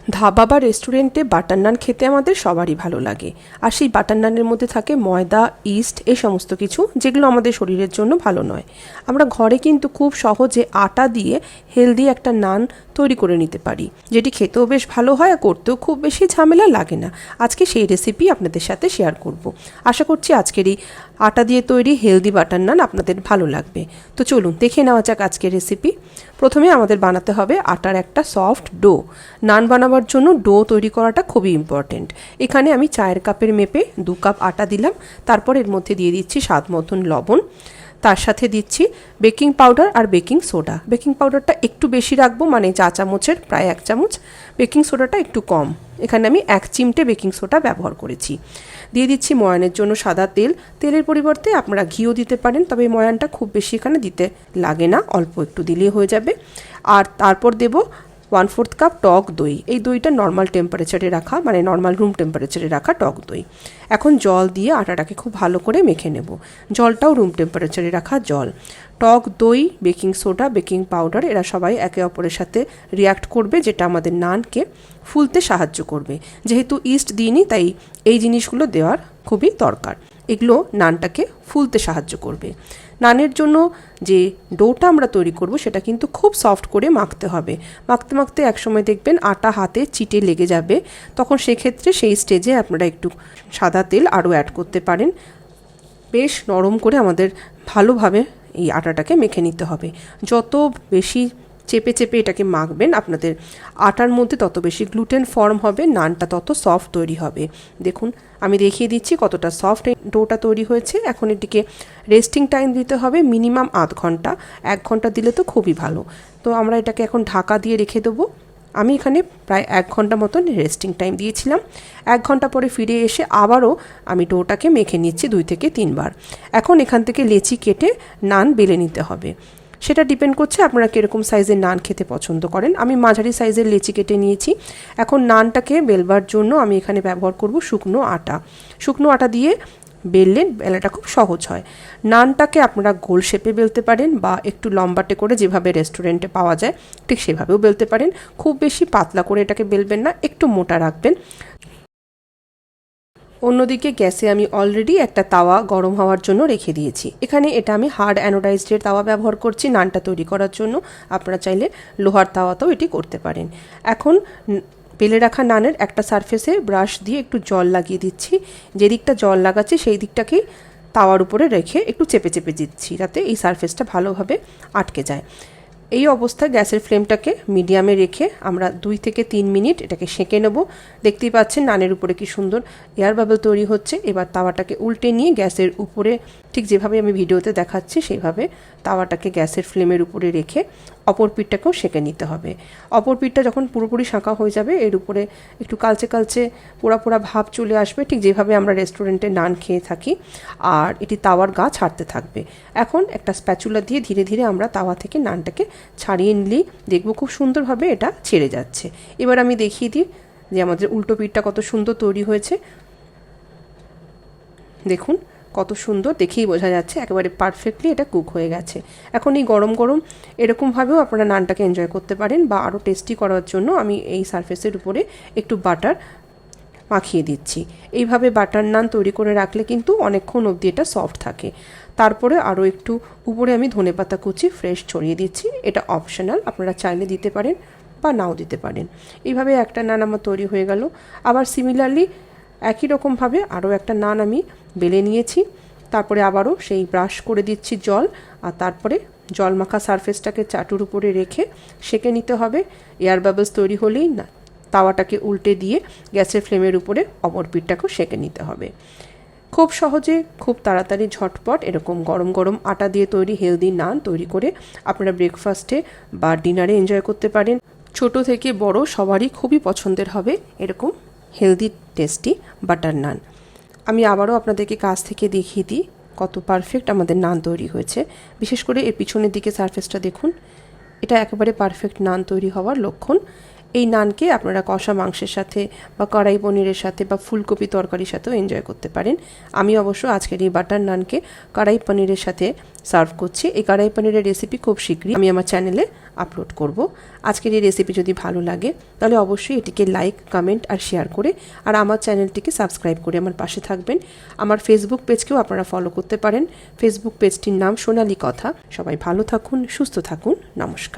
ধাবা বা রেস্টুরেন্টে বাটার নান খেতে আমাদের সবারই ভালো লাগে। আর সেই বাটার নানের মধ্যে থাকে ময়দা, ইস্ট, এই সমস্ত কিছু, যেগুলো আমাদের শরীরের জন্য ভালো নয়। আমরা ঘরে কিন্তু খুব সহজে আটা দিয়ে হেলদি একটা নান তৈরি করে নিতে পারি, যেটি খেতেও বেশ ভালো হয় আর করতেও খুব বেশি ঝামেলা লাগে না। আজকে সেই রেসিপি আপনাদের সাথে শেয়ার করব। আশা করছি আজকের এই আটা দিয়ে তৈরি হেলদি বাটার নান আপনাদের ভালো লাগবে। তো চলুন দেখে নেওয়া যাক আজকের রেসিপি। প্রথমে আমাদের বানাতে হবে আটার একটা সফট ডো। নান বানাবার জন্য ডো তৈরি করাটা খুবই ইম্পর্টেন্ট। এখানে আমি চায়ের কাপের মেপে 2 কাপ আটা দিলাম। তারপর এর মধ্যে দিয়ে দিচ্ছি স্বাদ মতন লবণ, তার সাথে দিচ্ছি বেকিং পাউডার আর বেকিং সোডা। বেকিং পাউডারটা একটু বেশি রাখবো, মানে চা চামচের প্রায় 1 চামচ। বেকিং সোডাটা একটু কম, এখানে আমি 1 চিমটে বেকিং সোডা ব্যবহার করেছি। দিয়ে দিচ্ছি ময়ানের জন্য সাদা তেল। তেলের পরিবর্তে আপনারা ঘিও দিতে পারেন, তবে ময়ানটা খুব বেশি এখানে দিতে লাগে না, অল্প একটু দিলেই হয়ে যাবে। আর তারপর দেব 1/4 কাপ টক দই। এই দইটা নর্মাল টেম্পারেচারে রাখা, মানে নর্মাল রুম টেম্পারেচারে রাখা টক দই। এখন জল দিয়ে আটাটাকে খুব ভালো করে মেখে নেব। জলটাও রুম টেম্পারেচারে রাখা জল। টক দই, বেকিং সোডা, বেকিং পাউডার, এরা সবাই একে অপরের সাথে রিয়াক্ট করবে, যেটা আমাদের নানকে ফুলতে সাহায্য করবে। যেহেতু ইস্ট দিইনি, তাই এই জিনিসগুলো দেওয়ার খুবই দরকার। এগুলো নানটাকে ফুলতে সাহায্য করবে। নানের জন্য যে ডোটা আমরা তৈরি করব সেটা কিন্তু খুব সফট করে মাখতে হবে। মাখতে মাখতে একসময় দেখবেন আটা হাতে চিটে লেগে যাবে, তখন সেক্ষেত্রে সেই স্টেজে আপনারা একটু সাদা তেল আরও অ্যাড করতে পারেন। বেশ নরম করে আমাদের ভালোভাবে এই আটাটাকে মেখে নিতে হবে। যত বেশি চেপে চেপে এটাকে মাখবেন আপনাদের আটার মধ্যে, তত বেশি গ্লুটেন ফর্ম হবে, নানটা তত সফট তৈরি হবে। দেখুন আমি দেখিয়ে দিচ্ছি কতটা সফট ডোটা তৈরি হয়েছে। এখন এটিকে রেস্টিং টাইম দিতে হবে মিনিমাম 1/2 ঘন্টা। 1 ঘন্টা দিলে তো খুবই ভালো। তো আমরা এটাকে এখন ঢাকা দিয়ে রেখে দেবো। আমি এখানে প্রায় 1 ঘন্টা মতন রেস্টিং টাইম দিয়েছিলাম। 1 ঘন্টা পরে ফিরে এসে আবারও আমি ডোটাকে মেখে নিচ্ছি 2 থেকে 3 বার। এখন এখান থেকে লেচি কেটে নান বেলে নিতে হবে। সেটা ডিপেন্ড করছে আপনারা কীরকম সাইজের নান খেতে পছন্দ করেন। আমি মাঝারি সাইজের লেচি কেটে নিয়েছি। এখন নানটাকে বেলবার জন্য আমি এখানে ব্যবহার করব শুকনো আটা। শুকনো আটা দিয়ে বেললে বেলাটা খুব সহজ হয়। নানটাকে আপনারা গোল শেপে বেলতে পারেন, বা একটু লম্বাটে করে যেভাবে রেস্টুরেন্টে পাওয়া যায় ঠিক সেভাবেও বেলতে পারেন। খুব বেশি পাতলা করে এটাকে বেলবেন না, একটু মোটা রাখবেন। অন্যদিকে গ্যাসে আমি অলরেডি একটা তাওয়া গরম হওয়ার জন্য রেখে দিয়েছি। এখানে এটা আমি হার্ড অ্যানোডাইজডের তাওয়া ব্যবহার করছি নানটা তৈরি করার জন্য। আপনারা চাইলে লোহার তাওয়াতেও এটি করতে পারেন। এখন বেলে রাখা নানের একটা সারফেসে ব্রাশ দিয়ে একটু জল লাগিয়ে দিচ্ছি। যে দিকটা জল লাগাচ্ছি সেই দিকটাকেই তাওয়ার উপরে রেখে একটু চেপে চেপে দিচ্ছি, যাতে এই সারফেসটা ভালোভাবে আটকে যায়। এই অবস্থায় গ্যাসের ফ্লেমটাকে মিডিয়ামে রেখে আমরা 2 থেকে 3 মিনিট এটাকে সেঁকে নেব। দেখতেই পাচ্ছেন নানের উপরে কি সুন্দর এয়ার বাবল তৈরি হচ্ছে। এবার তাওয়াটাকে উল্টে নিয়ে গ্যাসের উপরে, ঠিক যেভাবে আমি ভিডিওতে দেখাচ্ছি সেইভাবে তাওয়াটাকে গ্যাসের ফ্লেমের উপরে রেখে অপর পিঠটাকেও সেঁকে নিতে হবে। অপর পিঠটা যখন পুরোপুরি শাঁকা হয়ে যাবে, এর উপরে একটু কালচে কালচে পোড়া পোড়া ভাব চলে আসবে, ঠিক যেভাবে আমরা রেস্টুরেন্টে নান খেয়ে থাকি। আর এটি তাওয়ার গা ছাড়তে থাকবে। এখন একটা স্প্যাচুলা দিয়ে ধীরে ধীরে আমরা তাওয়া থেকে নানটাকে ছাড়িয়ে নিলেই দেখব খুব সুন্দরভাবে এটা ছেড়ে যাচ্ছে। এবার আমি দেখিয়ে দিই যে আমাদের উল্টো পিঠটা কত সুন্দর তৈরি হয়েছে। দেখুন কত সুন্দর, দেখেই বোঝা যাচ্ছে একেবারে পারফেক্টলি এটা কুক হয়ে গেছে। এখন এই গরম গরম এরকমভাবেও আপনারা নানটাকে এনজয় করতে পারেন, বা আরও টেস্টি করার জন্য আমি এই সারফেসের উপরে একটু বাটার মাখিয়ে দিচ্ছি। এইভাবে বাটার নান তৈরি করে রাখলে কিন্তু অনেকক্ষণ অবধি এটা সফট থাকে। তারপরে আরও একটু উপরে আমি ধনেপাতা কুচি ফ্রেশ ছড়িয়ে দিচ্ছি। এটা অপশনাল, আপনারা চাইলে দিতে পারেন বা নাও দিতে পারেন। এইভাবে একটা নান আমার তৈরি হয়ে গেল। আবার সিমিলারলি একই রকমভাবে আরও একটা নান আমি বেলে নিয়েছি। তারপরে আবারও সেই ব্রাশ করে দিচ্ছি জল, আর তারপরে জল মাখা সারফেসটাকে চাটুর উপরে রেখে সেঁকে নিতে হবে। এয়ার বাবলস তৈরি হলেই না তাওয়াটাকে উল্টে দিয়ে গ্যাসের ফ্লেমের উপরে অপর পিঠটাকেও সেঁকে নিতে হবে। খুব সহজে, খুব তাড়াতাড়ি, ঝটপট এরকম গরম গরম আটা দিয়ে তৈরি হেলদি নান তৈরি করে আপনারা ব্রেকফাস্টে বা ডিনারে এনজয় করতে পারেন। ছোট থেকে বড় সবারই খুবই পছন্দের হবে এরকম হেলদি টেস্টি বাটার নান। আমি আবারও আপনাদেরকে কাছ থেকে দেখিয়ে দিই কত পারফেক্ট আমাদের নান তৈরি হয়েছে। বিশেষ করে এর পিছনের দিকে সারফেসটা দেখুন, এটা একেবারে পারফেক্ট নান তৈরি হওয়ার লক্ষণ। এই নানকে আপনারা কষা মাংসের সাথে বা কড়াই পনিরের সাথে বা ফুলকপি তরকারির সাথেও এনজয় করতে পারেন। আমি অবশ্য আজকের এই বাটার নানকে কড়াই পনিরের সাথে সার্ভ করছি। এই কড়াই পনিরের রেসিপি খুব শীঘ্রই আমি আমার চ্যানেলে আপলোড করব। আজকের এই রেসিপি যদি ভালো লাগে তাহলে অবশ্যই এটিকে লাইক, কমেন্ট আর শেয়ার করে আর আমার চ্যানেলটিকে সাবস্ক্রাইব করে আমার পাশে থাকবেন। আমার ফেসবুক পেজকেও আপনারা ফলো করতে পারেন। ফেসবুক পেজটির নাম সোনালী কথা। সবাই ভালো থাকুন, সুস্থ থাকুন। নমস্কার।